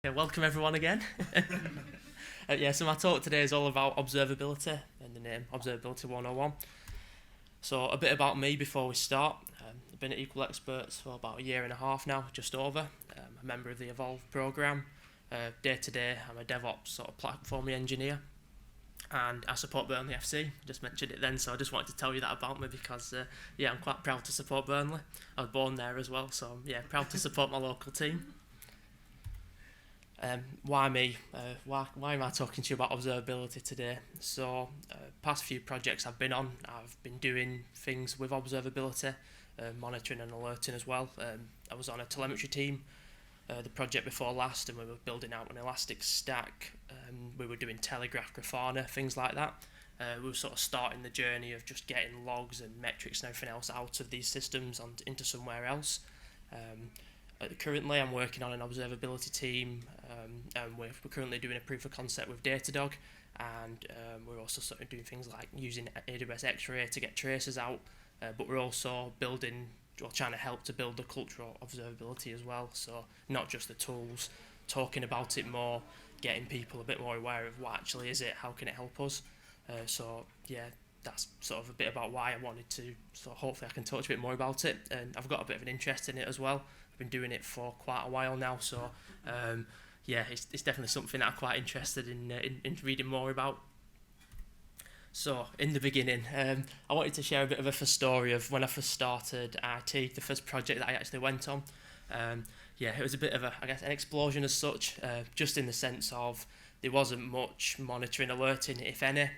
Yeah, welcome everyone again. So my talk today is all about observability and the name Observability 101. So a bit about me before we start. I've been at Equal Experts for about a year and a half now, just over. I'm a member of the Evolve program. Day to day, I'm a DevOps sort of platform engineer, and I support Burnley FC. Just mentioned it then, so I just wanted to tell you that about me because I'm quite proud to support Burnley. I was born there as well, so proud to support my local team. Why me? Why am I talking to you about observability today? So, past few projects I've been on, I've been doing things with observability, monitoring and alerting as well. I was on a telemetry team, the project before last, and we were building out an elastic stack. We were doing Telegraph, Grafana, things like that. We were sort of starting the journey of just getting logs and metrics and everything else out of these systems and into somewhere else. Currently, I'm working on an observability team, and we're currently doing a proof of concept with Datadog, and we're also sort of doing things like using AWS X-Ray to get traces out, but we're also trying to help to build the culture of observability as well, so not just the tools, talking about it more, getting people a bit more aware of what actually is it, how can it help us, that's sort of a bit about why I wanted to, so hopefully I can talk a bit more about it, and I've got a bit of an interest in it as well. I've been doing it for quite a while now, so it's definitely something that I'm quite interested in reading more about. So in the beginning, I wanted to share a bit of a story of when I first started IT, the first project that I actually went on. It was a bit of an explosion as such, just in the sense of there wasn't much monitoring, alerting, if any,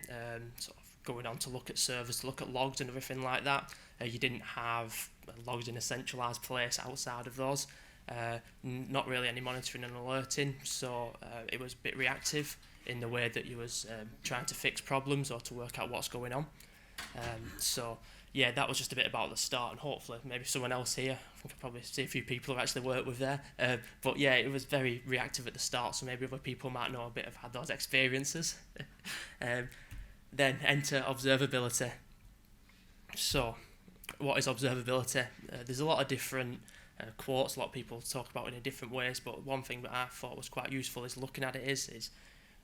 sort of going on to look at servers, to look at logs and everything like that. You didn't have logs in a centralised place outside of those. Not really any monitoring and alerting, so it was a bit reactive in the way that you was trying to fix problems or to work out what's going on. That was just a bit about the start, and hopefully maybe someone else here, I think I probably see a few people who actually worked with there, it was very reactive at the start, so maybe other people might know a bit of had those experiences. Then enter observability. So, what is observability? There's a lot of different quotes, a lot of people talk about it in different ways, but one thing that I thought was quite useful is looking at it is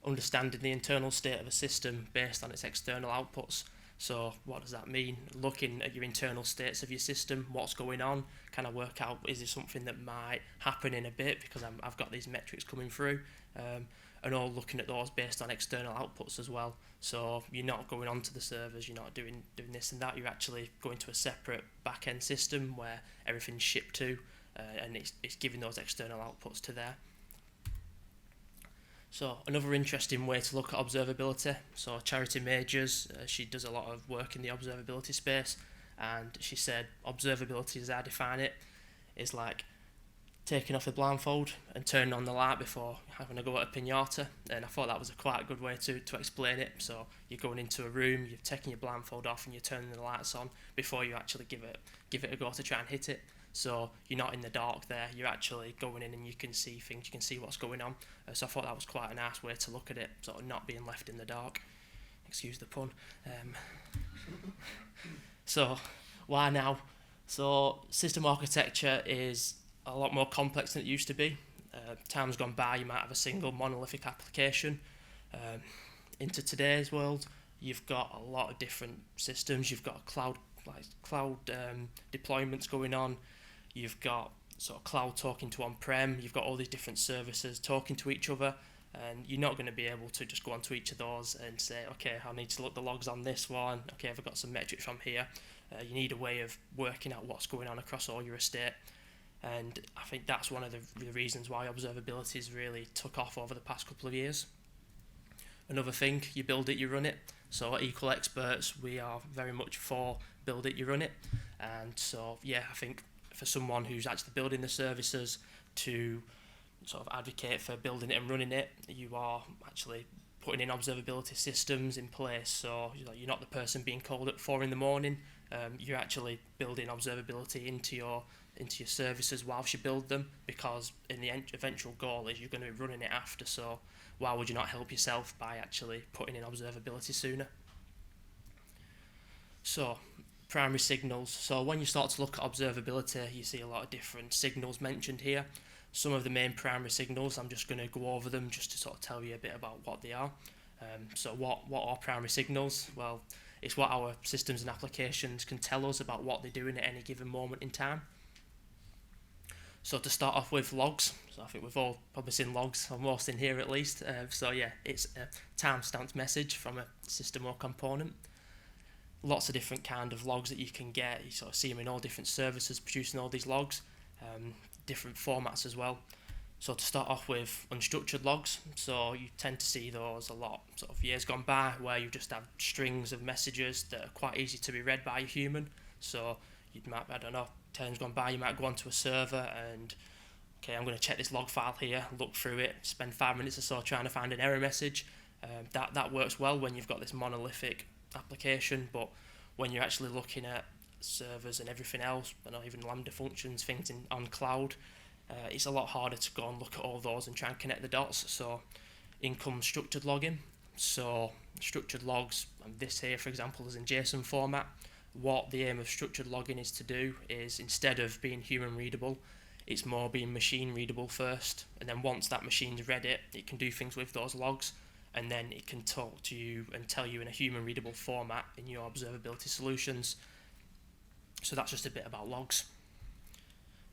understanding the internal state of a system based on its external outputs. So what does that mean? Looking at your internal states of your system, what's going on, kind of work out, is there something that might happen in a bit because I've got these metrics coming through, and all looking at those based on external outputs as well. So you're not going onto the servers, you're not doing this and that, you're actually going to a separate back-end system where everything's shipped to, and it's giving those external outputs to there. So another interesting way to look at observability, so Charity Majors, she does a lot of work in the observability space, and she said observability, as I define it, is like taking off the blindfold and turning on the light before having a go at a pinata, and I thought that was a quite good way to explain it. So you're going into a room, you're taking your blindfold off and you're turning the lights on before you actually give it a go to try and hit it. So you're not in the dark there, you're actually going in and you can see things, you can see what's going on. So I thought that was quite a nice way to look at it, sort of not being left in the dark. Excuse the pun. So why now? So system architecture is a lot more complex than it used to be. Time's gone by, you might have a single monolithic application. Into today's world, you've got a lot of different systems. You've got cloud deployments going on. You've got sort of cloud talking to on-prem. You've got all these different services talking to each other, and you're not going to be able to just go onto each of those and say, okay, I need to look the logs on this one. Okay, I've got some metrics from here. You need a way of working out what's going on across all your estate. And I think that's one of the reasons why observability has really took off over the past couple of years. Another thing, you build it, you run it. So at Equal Experts, we are very much for build it, you run it. And so, I think for someone who's actually building the services to sort of advocate for building it and running it, you are actually putting in observability systems in place. So you're not the person being called at 4 a.m. You're actually building observability into your services whilst you build them, because in the eventual goal is you're going to be running it after. So why would you not help yourself by actually putting in observability sooner? So primary signals. So when you start to look at observability, you see a lot of different signals mentioned here. Some of the main primary signals, I'm just going to go over them just to sort of tell you a bit about what they are. So what are primary signals? Well, it's what our systems and applications can tell us about what they're doing at any given moment in time. So to start off with, logs. So I think we've all probably seen logs, or most in here at least. So yeah, it's a time-stamped message from a system or component. Lots of different kind of logs that you can get. You sort of see them in all different services producing all these logs, different formats as well. So to start off with, unstructured logs. So you tend to see those a lot sort of years gone by, where you just have strings of messages that are quite easy to be read by a human. So you might, I don't know, times gone by, you might go onto a server and, okay, I'm going to check this log file here, look through it, spend 5 minutes or so trying to find an error message. That works well when you've got this monolithic application, but when you're actually looking at servers and everything else, and even Lambda functions, things on cloud, it's a lot harder to go and look at all those and try and connect the dots. So in comes structured logging. So structured logs, and this here for example is in JSON format. What the aim of structured logging is to do is, instead of being human readable, it's more being machine readable first, and then once that machine's read it, it can do things with those logs, and then it can talk to you and tell you in a human readable format in your observability solutions. So that's just a bit about logs.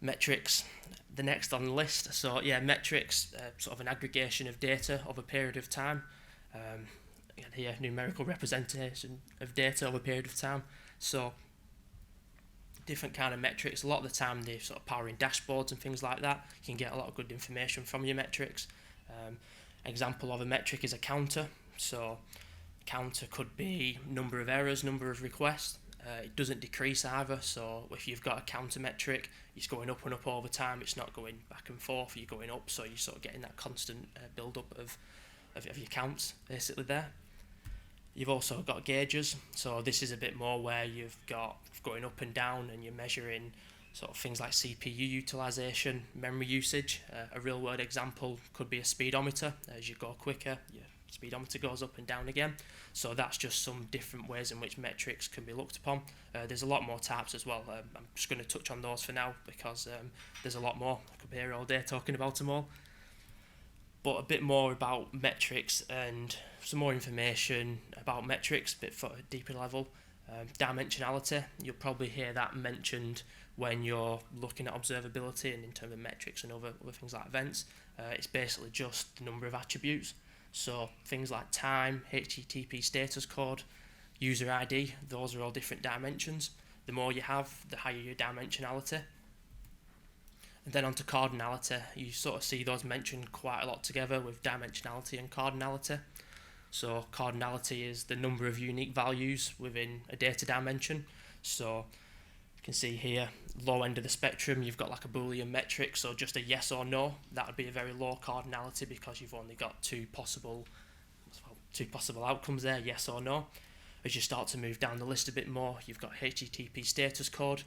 Metrics, the next on the list. So yeah, metrics, sort of an aggregation of data over a period of time. Again here, numerical representation of data over a period of time. So different kind of metrics. A lot of the time they're sort of powering dashboards and things like that. You can get a lot of good information from your metrics. Example of a metric is a counter. So counter could be number of errors, number of requests. It doesn't decrease either, so if you've got a counter metric, it's going up and up all the time, it's not going back and forth, you're going up, so you're sort of getting that constant build up of your counts basically there. You've also got gauges, so this is a bit more where you've got going up and down and you're measuring sort of things like CPU utilization, memory usage. A real world example could be a speedometer. As you go quicker, your speedometer goes up and down again. So that's just some different ways in which metrics can be looked upon. There's a lot more types as well. I'm just going to touch on those for now because there's a lot more. I could be here all day talking about them all. But a bit more about metrics and some more information about metrics, a bit for a deeper level. Dimensionality, you'll probably hear that mentioned when you're looking at observability and in terms of metrics and other things like events. It's basically just the number of attributes. So things like time, HTTP status code, user ID, those are all different dimensions. The more you have, the higher your dimensionality. And then onto cardinality, you sort of see those mentioned quite a lot together with dimensionality and cardinality. So cardinality is the number of unique values within a data dimension. So you can see here, low end of the spectrum, you've got like a Boolean metric, so just a yes or no, that would be a very low cardinality because you've only got two possible outcomes there, yes or no. As you start to move down the list a bit more, you've got HTTP status code.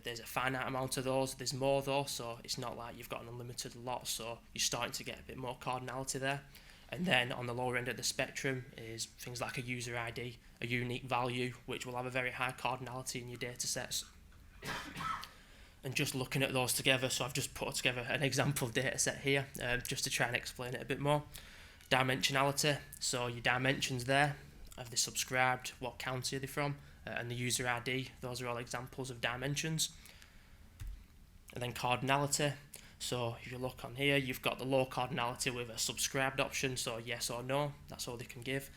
There's a finite amount of those, there's more though, so it's not like you've got an unlimited lot, so you're starting to get a bit more cardinality there. And then on the lower end of the spectrum is things like a user ID, a unique value, which will have a very high cardinality in your data sets. And just looking at those together, so I've just put together an example data set here just to try and explain it a bit more. Dimensionality, so your dimensions there, have they subscribed, what county are they from, and the user ID, those are all examples of dimensions. And then cardinality, so if you look on here, you've got the low cardinality with a subscribed option, so yes or no, that's all they can give.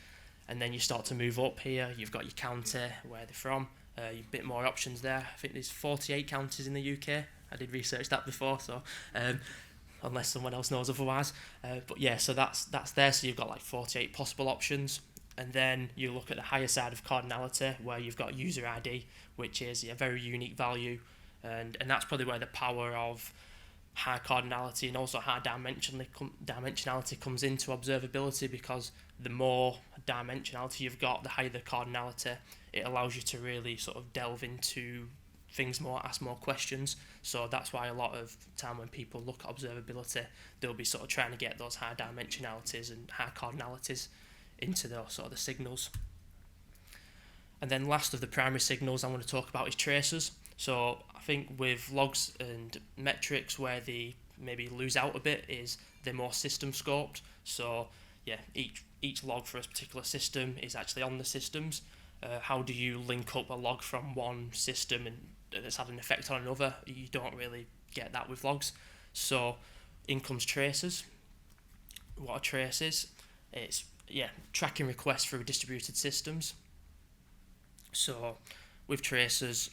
And then you start to move up here, you've got your county, where they're from, a bit more options there. I think there's 48 counties in the UK. I did research that before, so unless someone else knows otherwise. But yeah, so that's there. So you've got like 48 possible options. And then you look at the higher side of cardinality, where you've got user ID, which is a very unique value. And that's probably where the power of high cardinality and also high dimensionality comes into observability, because the more dimensionality you've got, the higher the cardinality. It allows you to really sort of delve into things more, ask more questions. So that's why a lot of time when people look at observability, they'll be sort of trying to get those high dimensionalities and high cardinalities into those sort of the signals. And then last of the primary signals I want to talk about is traces. So I think with logs and metrics, where the maybe lose out a bit is they're more system scoped. So yeah, each log for a particular system is actually on the systems. How do you link up a log from one system and that's had an effect on another? You don't really get that with logs. So in comes traces. What are traces? It's tracking requests through distributed systems. So with traces,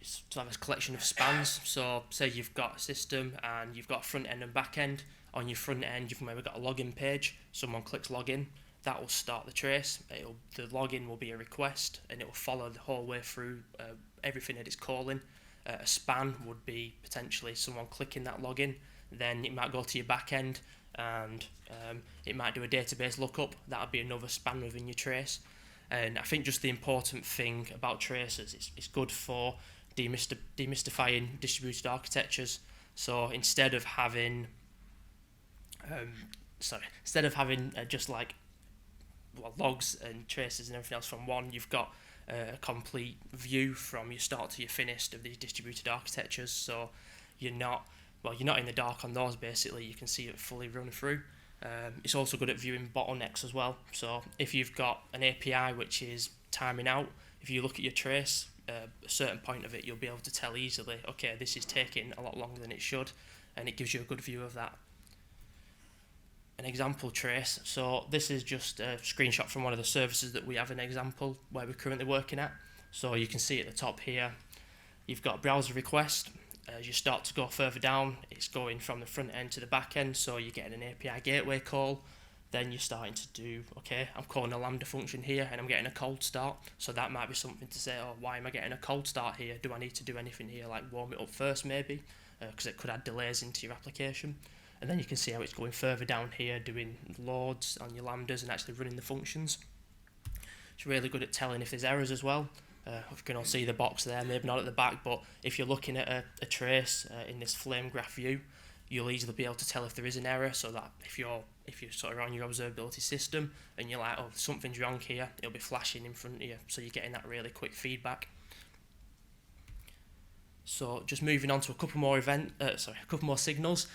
it's to have a collection of spans. So say you've got a system and you've got a front end and back end. On your front end, you've maybe got a login page. Someone clicks login, that will start the trace. The login will be a request, and it will follow the whole way through everything that it's calling. A span would be potentially someone clicking that login. Then it might go to your back end, and it might do a database lookup. That would be another span within your trace. And I think just the important thing about traces, it's good for demystifying distributed architectures. So instead of having just like logs and traces and everything else from one, you've got a complete view from your start to your finish of these distributed architectures. So you're not in the dark on those. Basically, you can see it fully run through. It's also good at viewing bottlenecks as well. So if you've got an API which is timing out, if you look at your trace, a certain point of it, you'll be able to tell easily, okay, this is taking a lot longer than it should, and it gives you a good view of that. An example trace. So this is just a screenshot from one of the services that we have an example where we're currently working at. So you can see at the top here, you've got browser request. As you start to go further down, it's going from the front end to the back end. So you're getting an API gateway call. Then you're starting to do, okay, I'm calling a Lambda function here and I'm getting a cold start. So that might be something to say, oh, why am I getting a cold start here? Do I need to do anything here, like warm it up first maybe? Because it could add delays into your application. And then you can see how it's going further down here, doing loads on your lambdas and actually running the functions. It's really good at telling if there's errors as well. You can all see the box there, maybe not at the back, but if you're looking at a trace in this flame graph view, you'll easily be able to tell if there is an error, so that if you're sort of on your observability system and you're like, oh, something's wrong here, it'll be flashing in front of you, so you're getting that really quick feedback. So just moving on to a couple more signals.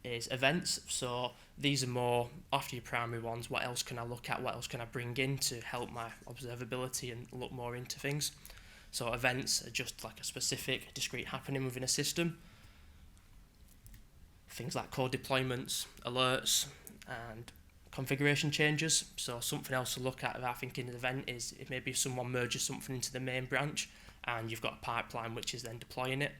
Is events. So these are more after your primary ones. What else can I look at? What else can I bring in to help my observability and look more into things? So events are just like a specific discrete happening within a system. Things like code deployments, alerts, and configuration changes. So something else to look at, I think, in an event is if maybe someone merges something into the main branch and you've got a pipeline which is then deploying it.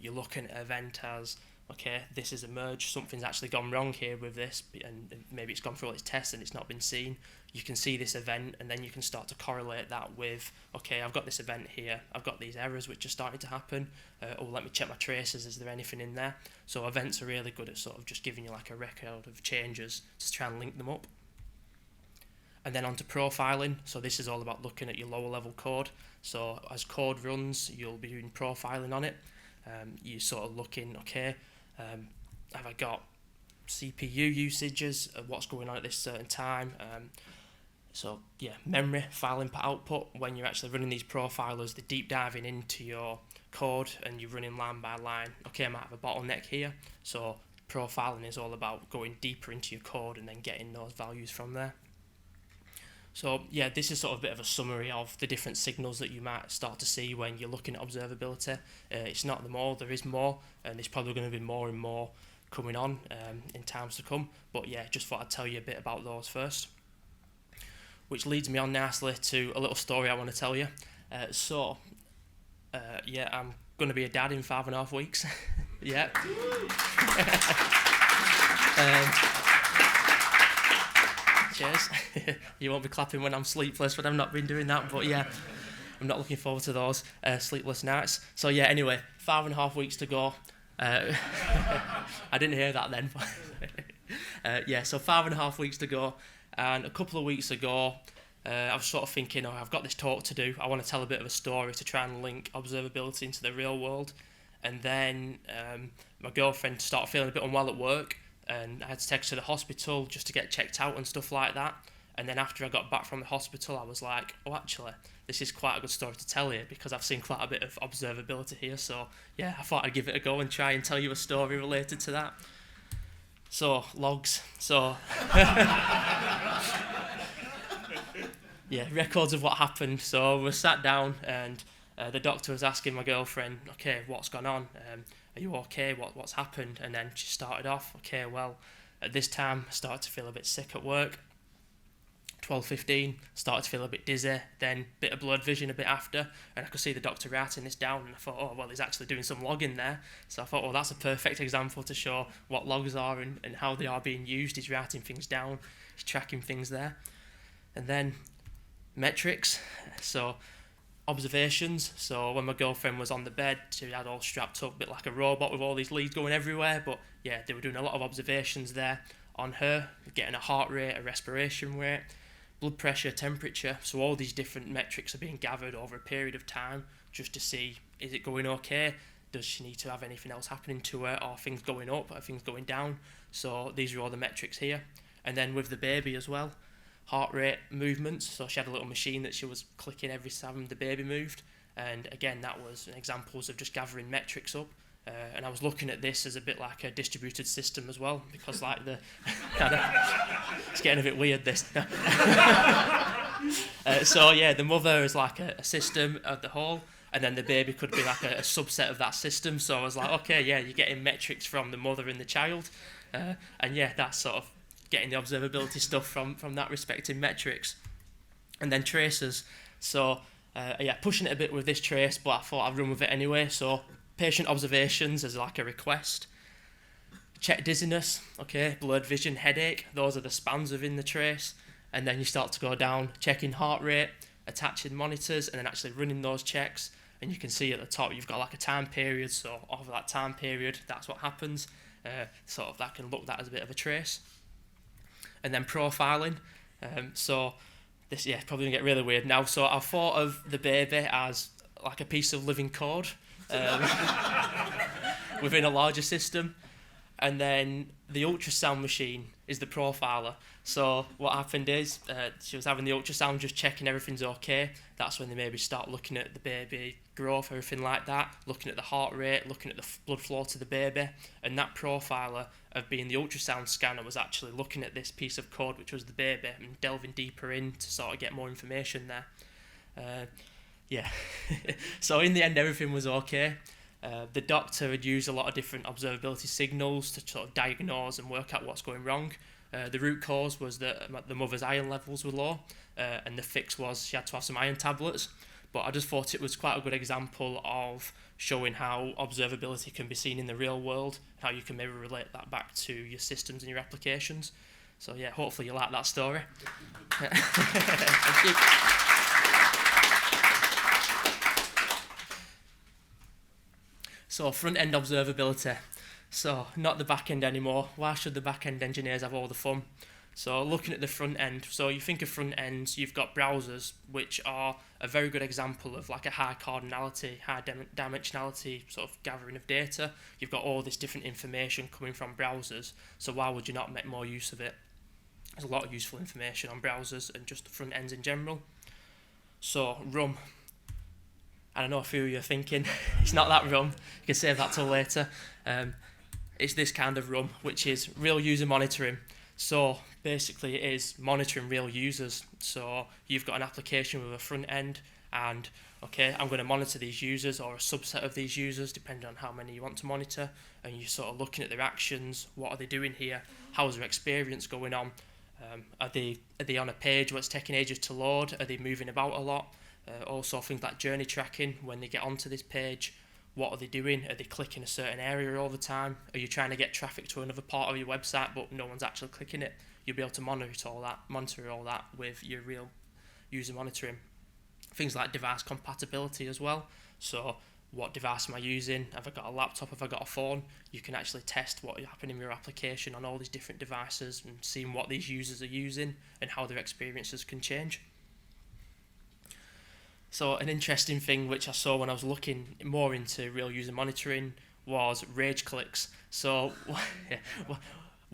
You're looking at an event as, okay, this is a merge, something's actually gone wrong here with this, and maybe it's gone through all its tests and it's not been seen. You can see this event and then you can start to correlate that with, okay, I've got this event here, I've got these errors which are starting to happen, let me check my traces, is there anything in there? So events are really good at sort of just giving you like a record of changes to try and link them up. And then onto profiling. So this is all about looking at your lower level code. So as code runs, you'll be doing profiling on it. You sort of looking, okay, have I got CPU usages, what's going on at this certain time? So yeah, memory, file input output. When you're actually running these profilers, they're deep diving into your code and you're running line by line. Okay, I might have a bottleneck here. So profiling is all about going deeper into your code and then getting those values from there. So yeah, this is sort of a bit of a summary of the different signals that you might start to see when you're looking at observability. It's not them all, there is more, and there's probably going to be more and more coming on in times to come. But yeah, just thought I'd tell you a bit about those first. Which leads me on nicely to a little story I want to tell you. Yeah, I'm going to be a dad in 5.5 weeks. Yeah. Cheers. You won't be clapping when I'm sleepless, but I've not been doing that. But yeah, I'm not looking forward to those sleepless nights. So yeah, anyway, 5.5 weeks to go. I didn't hear that then. Yeah, so 5.5 weeks to go. And a couple of weeks ago, I was sort of thinking, oh, I've got this talk to do. I want to tell a bit of a story to try and link observability into the real world. And then my girlfriend started feeling a bit unwell at work. And I had to take her to the hospital just to get checked out and stuff like that. And then after I got back from the hospital, I was like, oh, actually, this is quite a good story to tell here because I've seen quite a bit of observability here. So yeah, I thought I'd give it a go and try and tell you a story related to that. So logs. So yeah, records of what happened. So we sat down and the doctor was asking my girlfriend, okay, what's gone on? Are you okay? What's happened? And then she started off, okay, well, at this time I started to feel a bit sick at work. 12:15, started to feel a bit dizzy, then bit of blurred vision a bit after, and I could see the doctor writing this down, and I thought, oh, well, he's actually doing some logging there. So I thought, well, that's a perfect example to show what logs are and how they are being used. He's writing things down, he's tracking things there. And then metrics, so observations. So when my girlfriend was on the bed, she had all strapped up, a bit like a robot with all these leads going everywhere, but yeah, they were doing a lot of observations there on her, getting a heart rate, a respiration rate, blood pressure, temperature. So all these different metrics are being gathered over a period of time just to see, is it going okay? Does she need to have anything else happening to her? Are things going up? Are things going down? So these are all the metrics here. And then with the baby as well, heart rate, movements. So she had a little machine that she was clicking every time the baby moved. And again, that was examples of just gathering metrics up. And I was looking at this as a bit like a distributed system as well, because like the it's getting a bit weird this. So yeah, the mother is like a system of the whole, and then the baby could be like a subset of that system. So I was like, okay, yeah, you're getting metrics from the mother and the child, and yeah, that's sort of getting the observability stuff from that respect in metrics. And then traces. So yeah, pushing it a bit with this trace, but I thought I'd run with it anyway. So patient observations as like a request. Check dizziness, okay, blurred vision, headache, those are the spans within the trace. And then you start to go down, checking heart rate, attaching monitors, and then actually running those checks. And you can see at the top you've got like a time period, so over that time period, that's what happens. Sort of that can look that as a bit of a trace. And then profiling. So this, yeah, probably gonna get really weird now. So I thought of the baby as like a piece of living code. Within a larger system, and then the ultrasound machine is the profiler. So what happened is she was having the ultrasound, just checking everything's okay. That's when they maybe start looking at the baby growth, everything like that, looking at the heart rate, looking at the blood flow to the baby, and that profiler of being the ultrasound scanner was actually looking at this piece of code, which was the baby, and delving deeper in to sort of get more information there. Yeah, so in the end everything was okay. The doctor had used a lot of different observability signals to sort of diagnose and work out what's going wrong. The root cause was that the mother's iron levels were low, and the fix was she had to have some iron tablets. But I just thought it was quite a good example of showing how observability can be seen in the real world, how you can maybe relate that back to your systems and your applications. So yeah, hopefully you like that story. Thank you. So front-end observability. So not the back-end anymore. Why should the back-end engineers have all the fun? So looking at the front end, so you think of front ends, you've got browsers, which are a very good example of like a high cardinality, high dimensionality sort of gathering of data. You've got all this different information coming from browsers, so why would you not make more use of it? There's a lot of useful information on browsers and just the front ends in general. So RUM. I know a few of you are thinking, it's not that RUM, you can save that till later. It's this kind of RUM, which is real user monitoring. So basically it is monitoring real users. So you've got an application with a front end and, okay, I'm going to monitor these users or a subset of these users, depending on how many you want to monitor. And you're sort of looking at their actions, what are they doing here, how's their experience going on, are they on a page where it's taking ages to load, are they moving about a lot? Also things like journey tracking, when they get onto this page, what are they doing? Are they clicking a certain area all the time? Are you trying to get traffic to another part of your website but no one's actually clicking it? You'll be able to monitor all that with your real user monitoring. Things like device compatibility as well. So what device am I using? Have I got a laptop? Have I got a phone? You can actually test what is happening in your application on all these different devices and seeing what these users are using and how their experiences can change. So an interesting thing which I saw when I was looking more into real user monitoring was rage clicks. So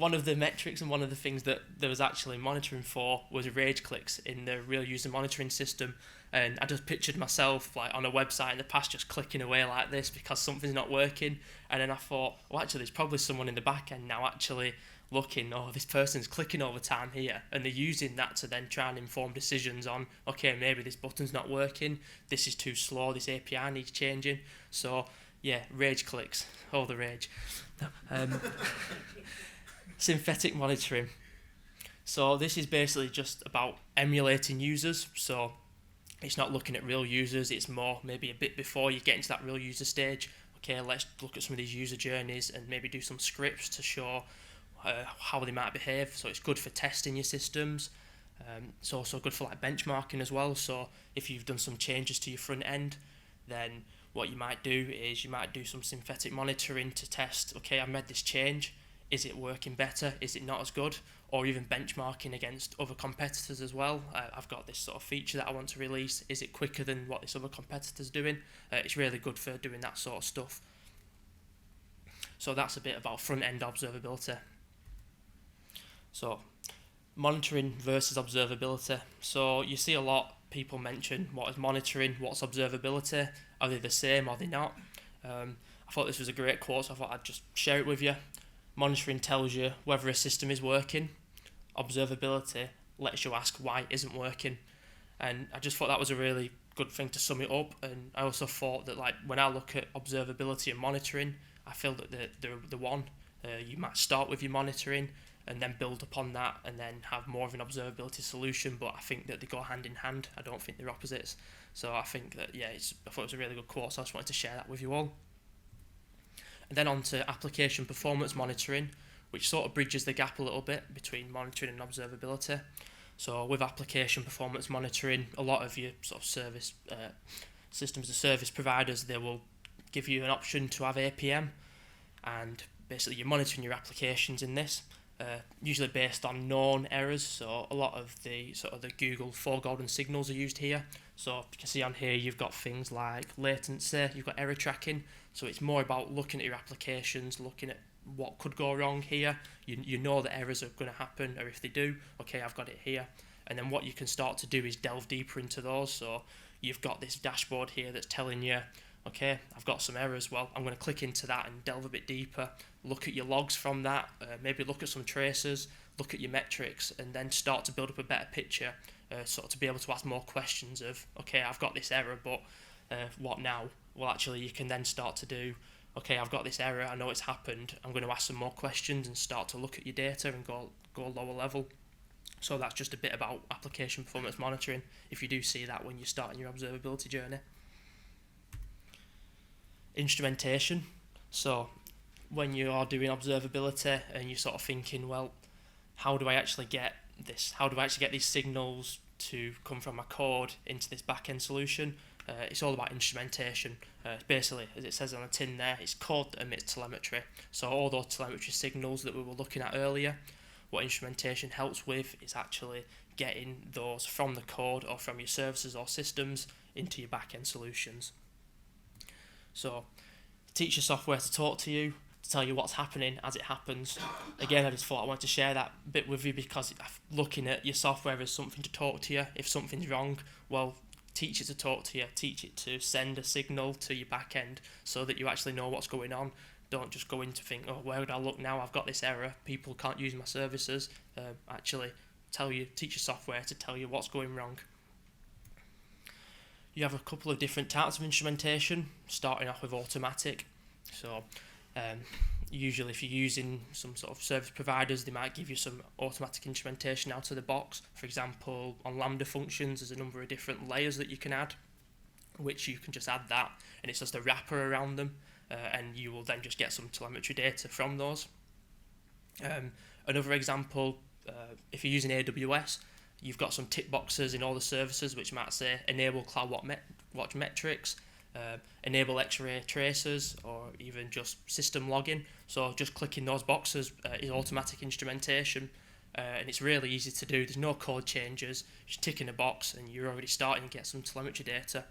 one of the metrics and one of the things that there was actually monitoring for was rage clicks in the real user monitoring system. And I just pictured myself like on a website in the past just clicking away like this because something's not working. And then I thought, well, actually, there's probably someone in the back end now actually looking, oh, this person's clicking all the time here. And they're using that to then try and inform decisions on, okay, maybe this button's not working, this is too slow, this API needs changing. So, yeah, rage clicks, all the rage. Synthetic monitoring. So this is basically just about emulating users. So it's not looking at real users, it's more maybe a bit before you get into that real user stage. Okay, let's look at some of these user journeys and maybe do some scripts to show how they might behave. So it's good for testing your systems. It's also good for like benchmarking as well. So if you've done some changes to your front end, then what you might do is you might do some synthetic monitoring to test, okay, I've made this change, is it working better, is it not as good, or even benchmarking against other competitors as well. I've got this sort of feature that I want to release, is it quicker than what this other competitor's doing? It's really good for doing that sort of stuff. So that's a bit about front-end observability. So monitoring versus observability. So you see a lot people mention what is monitoring, what's observability, are they the same, are they not? I thought this was a great quote, so I thought I'd just share it with you. Monitoring tells you whether a system is working. Observability lets you ask why it isn't working. And I just thought that was a really good thing to sum it up. And I also thought that like when I look at observability and monitoring, I feel that they're the one. You might start with your monitoring and then build upon that and then have more of an observability solution, but I think that they go hand in hand. I don't think they're opposites. So I think that, yeah, I thought it was a really good quote, so I just wanted to share that with you all. And then on to application performance monitoring, which sort of bridges the gap a little bit between monitoring and observability. So with application performance monitoring, a lot of your sort of service systems as service providers, they will give you an option to have APM, and basically you're monitoring your applications in this, usually based on known errors. So a lot of the sort of the Google 4 golden signals are used here. So you can see on here you've got things like latency, you've got error tracking. So it's more about looking at your applications, looking at what could go wrong here. You know that errors are going to happen, or if they do, okay, I've got it here. And then what you can start to do is delve deeper into those. So you've got this dashboard here that's telling you, okay, I've got some errors. Well, I'm going to click into that and delve a bit deeper, look at your logs from that, maybe look at some traces, look at your metrics, and then start to build up a better picture, sort of to be able to ask more questions of, okay, I've got this error, but what now? Well, actually, you can then start to do, okay, I've got this error, I know it's happened, I'm going to ask some more questions and start to look at your data and go lower level. So that's just a bit about application performance monitoring, if you do see that when you're starting your observability journey. Instrumentation. So when you are doing observability and you're sort of thinking, well, how do I actually get this? How do I actually get these signals to come from my code into this back-end solution? It's all about instrumentation. Basically, as it says on the tin there, it's code that emits telemetry. So all those telemetry signals that we were looking at earlier, what instrumentation helps with is actually getting those from the code or from your services or systems into your back-end solutions. So teach your software to talk to you, to tell you what's happening as it happens. Again, I just thought I wanted to share that bit with you because looking at your software as something to talk to you. If something's wrong, well, teach it to talk to you, teach it to send a signal to your back end so that you actually know what's going on. Don't just go in to think, oh, where would I look now? I've got this error, people can't use my services. Actually, teach your software to tell you what's going wrong. You have a couple of different types of instrumentation, starting off with automatic. So usually if you're using some sort of service providers, they might give you some automatic instrumentation out of the box. For example, on Lambda functions, there's a number of different layers that you can add, which you can just add that, and it's just a wrapper around them, and you will then just get some telemetry data from those. Another example, if you're using AWS, you've got some tick boxes in all the services which might say enable CloudWatch metrics, enable X-ray tracers, or even just system logging. So just clicking those boxes is automatic instrumentation, and it's really easy to do. There's no code changes, just tick in a box and you're already starting to get some telemetry data.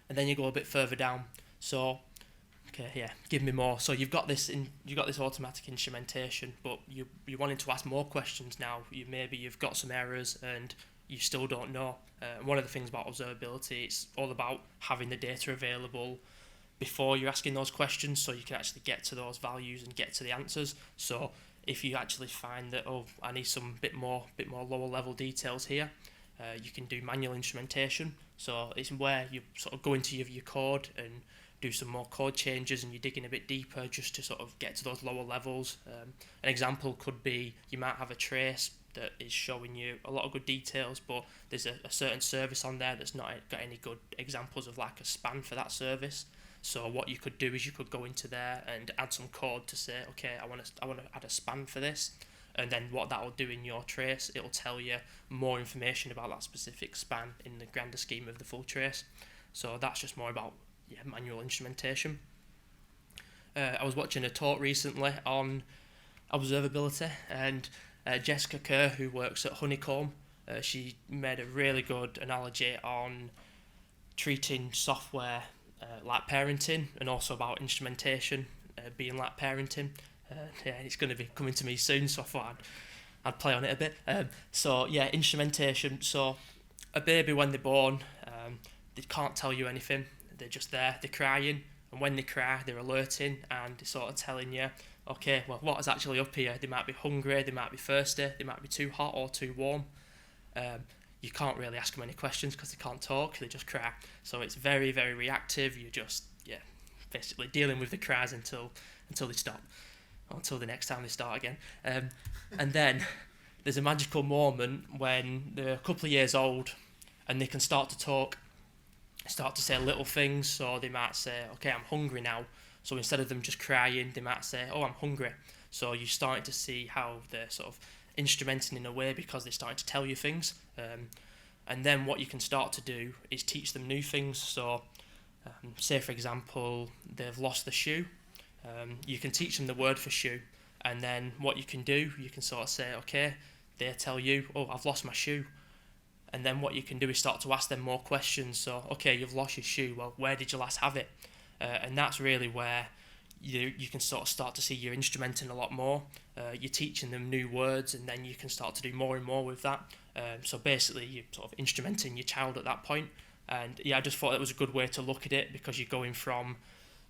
And then you go a bit further down. So okay, yeah, give me more. So you've got this automatic instrumentation, but you're wanting to ask more questions now. You've got some errors and you still don't know. One of the things about observability, it's all about having the data available before you're asking those questions, so you can actually get to those values and get to the answers. So if you actually find that, oh, I need some bit more lower level details here, you can do manual instrumentation. So it's where you sort of go into your code and do some more code changes, and you're digging a bit deeper just to sort of get to those lower levels. An example could be you might have a trace that is showing you a lot of good details, but there's a certain service on there that's not got any good examples of like a span for that service. So what you could do is you could go into there and add some code to say, okay, I want to add a span for this, and then what that will do in your trace, it'll tell you more information about that specific span in the grander scheme of the full trace. So that's just more about manual instrumentation. I was watching a talk recently on observability, and Jessica Kerr, who works at Honeycomb, she made a really good analogy on treating software like parenting, and also about instrumentation being like parenting. It's going to be coming to me soon, so I thought I'd play on it a bit. Instrumentation. So a baby, when they're born, they can't tell you anything. They're just there, they're crying, and when they cry, they're alerting and they're sort of telling you, okay, well, what is actually up here? They might be hungry, they might be thirsty, they might be too hot or too warm. You can't really ask them any questions because they can't talk, they just cry. So it's very, very reactive. You're just, basically dealing with the cries until they stop, or until the next time they start again. And then there's a magical moment when they're a couple of years old and they can start to talk, start to say little things. So they might say, okay, I'm hungry now. So instead of them just crying, they might say, oh, I'm hungry. So you're starting to see how they're sort of instrumenting in a way because they're starting to tell you things. And then what you can start to do is teach them new things. So say, for example, they've lost the shoe. You can teach them the word for shoe. And then what you can do, you can sort of say, okay, they tell you, oh, I've lost my shoe. And then what you can do is start to ask them more questions. So, okay, you've lost your shoe. Well, where did you last have it? And that's really where you can sort of start to see you're instrumenting a lot more. You're teaching them new words, and then you can start to do more and more with that. So basically, you're sort of instrumenting your child at that point. And I just thought it was a good way to look at it, because you're going from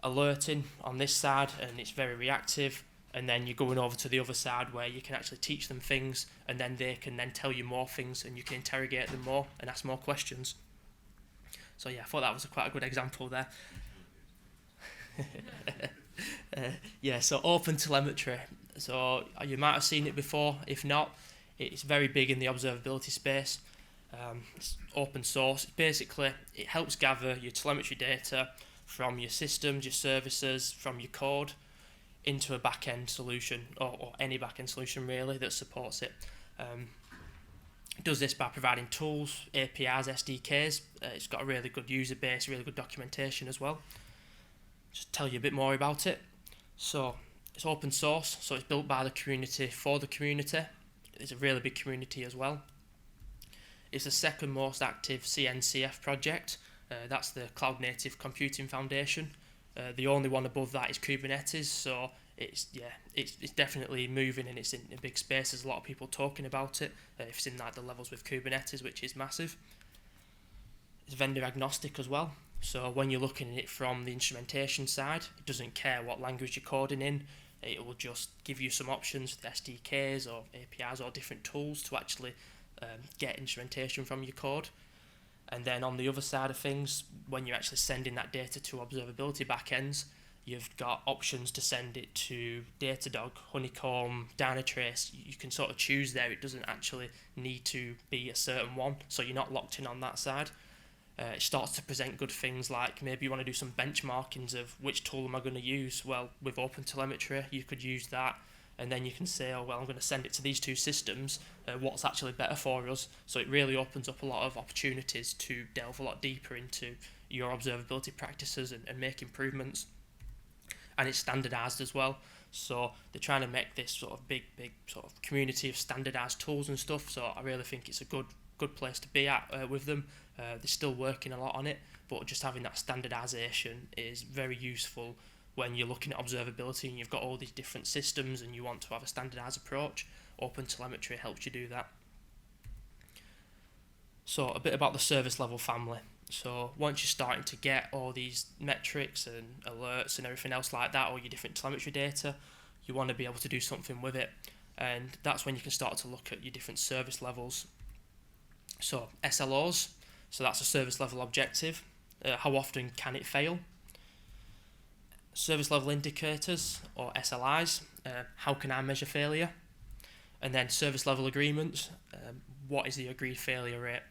alerting on this side, and it's very reactive, and then you're going over to the other side where you can actually teach them things, and then they can then tell you more things, and you can interrogate them more and ask more questions. So I thought that was quite a good example there. So open telemetry. So you might have seen it before. If not, it's very big in the observability space. It's open source. Basically, it helps gather your telemetry data from your systems, your services, from your code, into a back-end solution, or any back-end solution really that supports it. It does this by providing tools, APIs, SDKs. It's got a really good user base, really good documentation as well. Just tell you a bit more about it. So it's open source, so it's built by the community for the community. It's a really big community as well. It's the second most active CNCF project. That's the Cloud Native Computing Foundation. The only one above that is Kubernetes, so it's definitely moving, and it's in a big space. There's a lot of people talking about it. It's in like the levels with Kubernetes, which is massive. It's vendor agnostic as well. So when you're looking at it from the instrumentation side, it doesn't care what language you're coding in. It will just give you some options with SDKs or APIs or different tools to actually get instrumentation from your code. And then on the other side of things, when you're actually sending that data to observability backends, you've got options to send it to Datadog, Honeycomb, Dynatrace. You can sort of choose there. It doesn't actually need to be a certain one, so you're not locked in on that side. It starts to present good things, like maybe you want to do some benchmarkings of which tool am I going to use. Well, with OpenTelemetry, you could use that, and then you can say, oh, well, I'm going to send it to these two systems. What's actually better for us? So it really opens up a lot of opportunities to delve a lot deeper into your observability practices and make improvements. And it's standardized as well. So they're trying to make this sort of big sort of community of standardized tools and stuff. So I really think it's a good place to be at with them. They're still working a lot on it, but just having that standardization is very useful when you're looking at observability and you've got all these different systems and you want to have a standardized approach. OpenTelemetry helps you do that. So a bit about the service level family. So once you're starting to get all these metrics and alerts and everything else like that, all your different telemetry data, you want to be able to do something with it. And that's when you can start to look at your different service levels. So SLOs, so that's a service level objective. How often can it fail? Service level indicators, or SLIs, how can I measure failure? And then service level agreements, what is the agreed failure rate?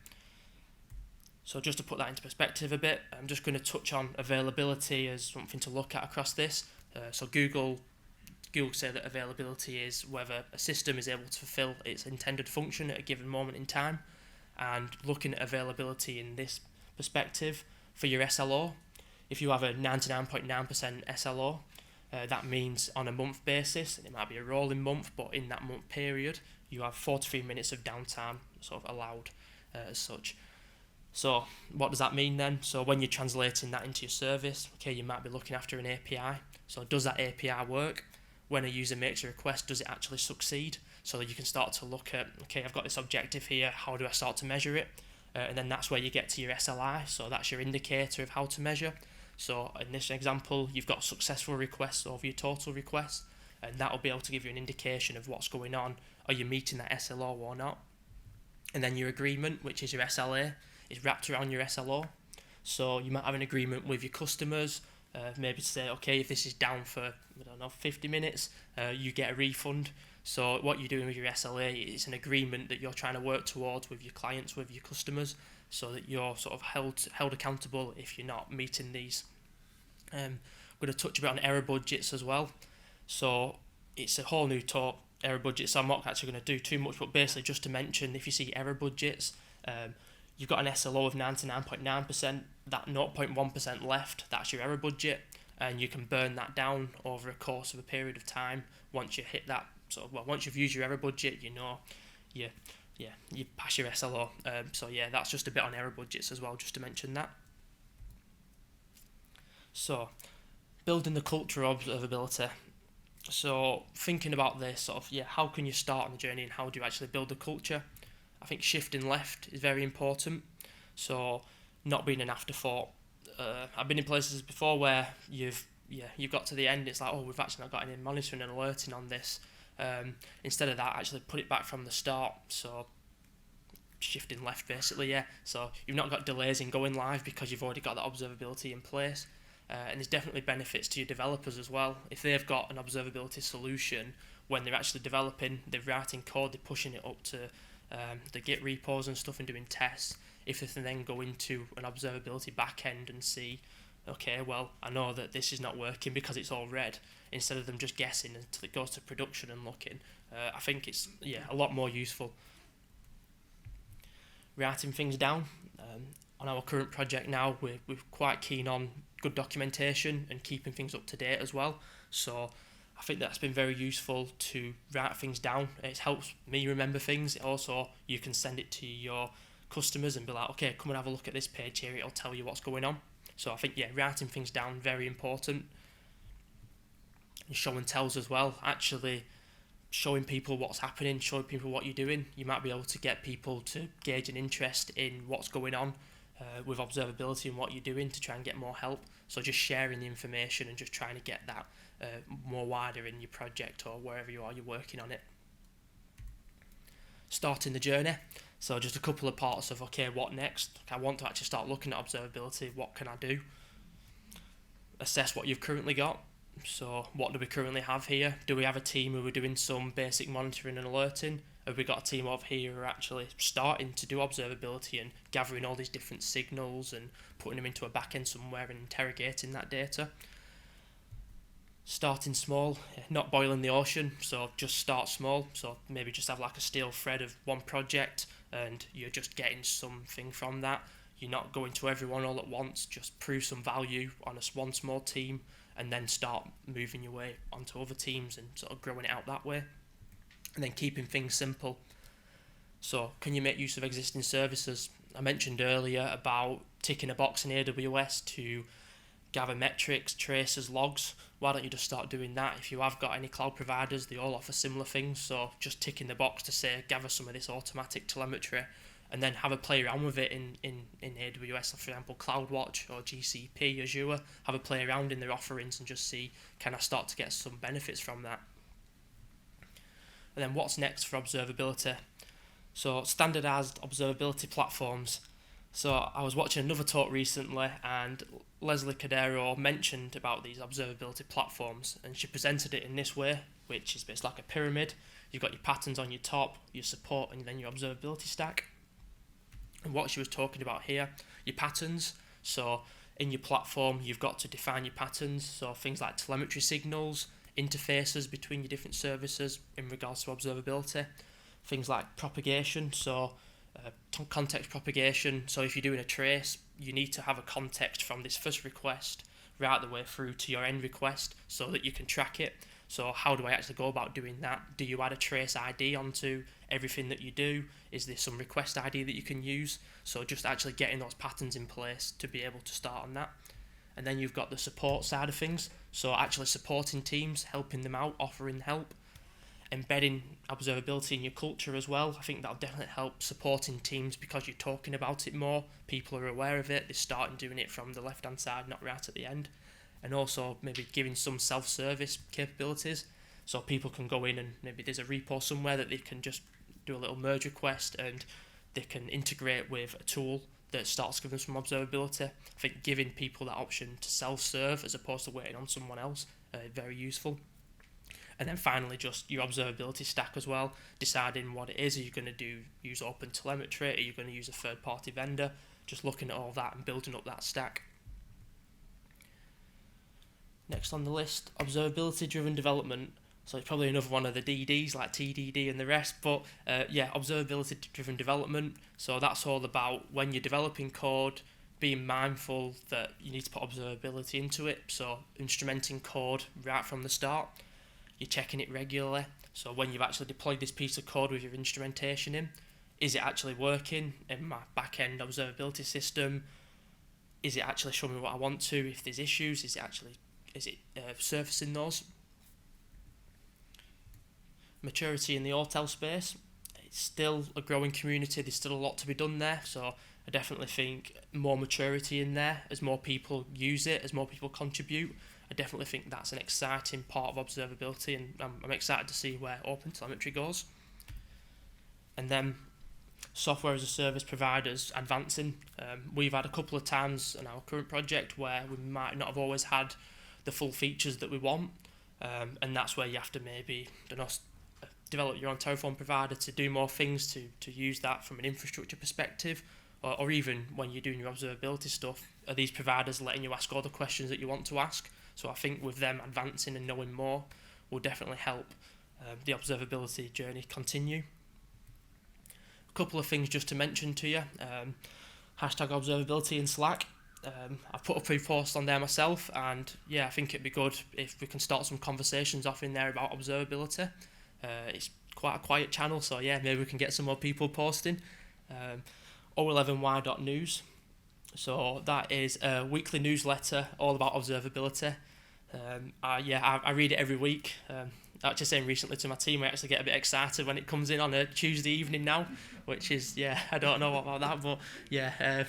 So just to put that into perspective a bit, I'm just going to touch on availability as something to look at across this. So Google say that availability is whether a system is able to fulfill its intended function at a given moment in time. And looking at availability in this perspective, for your SLO, if you have a 99.9% SLO, that means on a month basis, and it might be a rolling month, but in that month period, you have 43 minutes of downtime sort of allowed as such. So what does that mean then? So when you're translating that into your service, okay, you might be looking after an API. So does that API work? When a user makes a request, does it actually succeed? So that you can start to look at, okay, I've got this objective here, how do I start to measure it? And then that's where you get to your SLI, so that's your indicator of how to measure. So in this example, you've got successful requests over your total requests, and that will be able to give you an indication of what's going on. Are you meeting that SLO or not? And then your agreement, which is your SLA, is wrapped around your SLO. So you might have an agreement with your customers, maybe to say, okay, if this is down for, 50 minutes, you get a refund. So what you're doing with your SLA is an agreement that you're trying to work towards with your clients, with your customers, so that you're sort of held accountable if you're not meeting these. I'm going to touch a bit on error budgets as well. So it's a whole new talk, error budgets, so I'm not actually going to do too much, but basically just to mention, if you see error budgets, you've got an SLO of 99.9%, that 0.1% left, that's your error budget, and you can burn that down over a course of a period of time. Once you hit that once you've used your error budget, you pass your SLO. That's just a bit on error budgets as well, just to mention that. So, building the culture of observability. So, thinking about this, how can you start on the journey and how do you actually build the culture? I think shifting left is very important. So, not being an afterthought. I've been in places before where you've got to the end, it's like, we've actually not got any monitoring and alerting on this. Instead of that, actually put it back from the start. So shifting left basically, so you've not got delays in going live because you've already got that observability in place, and there's definitely benefits to your developers as well. If they've got an observability solution, when they're actually developing, they're writing code, they're pushing it up to the Git repos and stuff and doing tests. If they can then go into an observability backend and see, okay, well, I know that this is not working because it's all red, instead of them just guessing until it goes to production and looking. I think it's a lot more useful. Writing things down. On our current project now, we're quite keen on good documentation and keeping things up to date as well. So I think that's been very useful to write things down. It helps me remember things. Also, you can send it to your customers and be like, okay, come and have a look at this page here, it'll tell you what's going on. So I think, writing things down, very important. And show and tells as well, actually showing people what's happening, showing people what you're doing. You might be able to get people to gauge an interest in what's going on with observability and what you're doing to try and get more help. So just sharing the information and just trying to get that more wider in your project or wherever you are, you're working on it. Starting the journey. So just a couple of parts of, okay, what next? I want to actually start looking at observability. What can I do? Assess what you've currently got. So what do we currently have here? Do we have a team who are doing some basic monitoring and alerting? Have we got a team over here who are actually starting to do observability and gathering all these different signals and putting them into a backend somewhere and interrogating that data? Starting small, not boiling the ocean, so just start small. So maybe just have like a steel thread of one project and you're just getting something from that. You're not going to everyone all at once, just prove some value on one small team and then start moving your way onto other teams and sort of growing it out that way. And then keeping things simple. So can you make use of existing services? I mentioned earlier about ticking a box in AWS to gather metrics, traces, logs. Why don't you just start doing that? If you have got any cloud providers, they all offer similar things, so just tick in the box to say gather some of this automatic telemetry, and then have a play around with it in AWS, for example, CloudWatch or GCP, Azure. Have a play around in their offerings and just see, can I start to get some benefits from that? And then what's next for observability? So standardized observability platforms. So I was watching another talk recently, and Leslie Cadero mentioned about these observability platforms, and she presented it in this way, which is it's like a pyramid. You've got your patterns on your top, your support, and then your observability stack. And what she was talking about here, your patterns. So in your platform, you've got to define your patterns. So things like telemetry signals, interfaces between your different services in regards to observability. Things like propagation, so context propagation. So if you're doing a trace, you need to have a context from this first request right the way through to your end request so that you can track it. So how do I actually go about doing that? Do you add a trace ID onto everything that you do? Is there some request ID that you can use? So just actually getting those patterns in place to be able to start on that. And then you've got the support side of things. So actually supporting teams, helping them out, offering help. Embedding observability in your culture as well. I think that'll definitely help supporting teams because you're talking about it more. People are aware of it. They're starting doing it from the left-hand side, not right at the end. And also maybe giving some self-service capabilities so people can go in and maybe there's a repo somewhere that they can just do a little merge request and they can integrate with a tool that starts giving them some observability. I think giving people that option to self-serve as opposed to waiting on someone else is very useful. And then finally, just your observability stack as well, deciding what it is. Are you going to use open telemetry? Are you going to use a third-party vendor? Just looking at all that and building up that stack. Next on the list, observability-driven development. So it's probably another one of the DDs like TDD and the rest, but observability-driven development. So that's all about when you're developing code, being mindful that you need to put observability into it. So instrumenting code right from the start. You're checking it regularly. So when you've actually deployed this piece of code with your instrumentation in, is it actually working in my back-end observability system? Is it actually showing me what I want to? If there's issues, is it surfacing those? Maturity in the hotel space. It's still a growing community. There's still a lot to be done there. So I definitely think more maturity in there as more people use it, as more people contribute. I definitely think that's an exciting part of observability, and I'm excited to see where OpenTelemetry goes. And then software as a service providers advancing. We've had a couple of times in our current project where we might not have always had the full features that we want, and that's where you have to maybe develop your own Terraform provider to do more things to use that from an infrastructure perspective, or even when you're doing your observability stuff, are these providers letting you ask all the questions that you want to ask? So I think with them advancing and knowing more will definitely help the observability journey continue. A couple of things just to mention to you. Hashtag observability in Slack. I put a pre-post on there myself, and yeah, I think it'd be good if we can start some conversations off in there about observability. It's quite a quiet channel, so yeah, maybe we can get some more people posting. O11y.news. So that is a weekly newsletter all about observability. I read it every week. Actually saying recently to my team, I actually get a bit excited when it comes in on a Tuesday evening now, which is, I don't know about that, but yeah.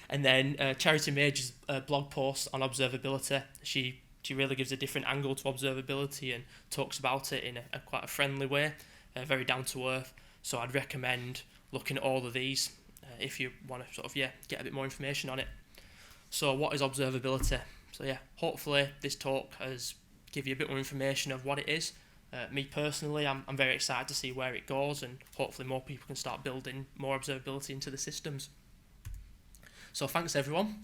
And then Charity Major's blog post on observability. She really gives a different angle to observability and talks about it in a quite a friendly way, very down to earth. So I'd recommend looking at all of these if you want to get a bit more information on it. So what is observability? So hopefully this talk has give you a bit more information of what it is. Me personally, I'm very excited to see where it goes, and hopefully more people can start building more observability into the systems. So thanks everyone.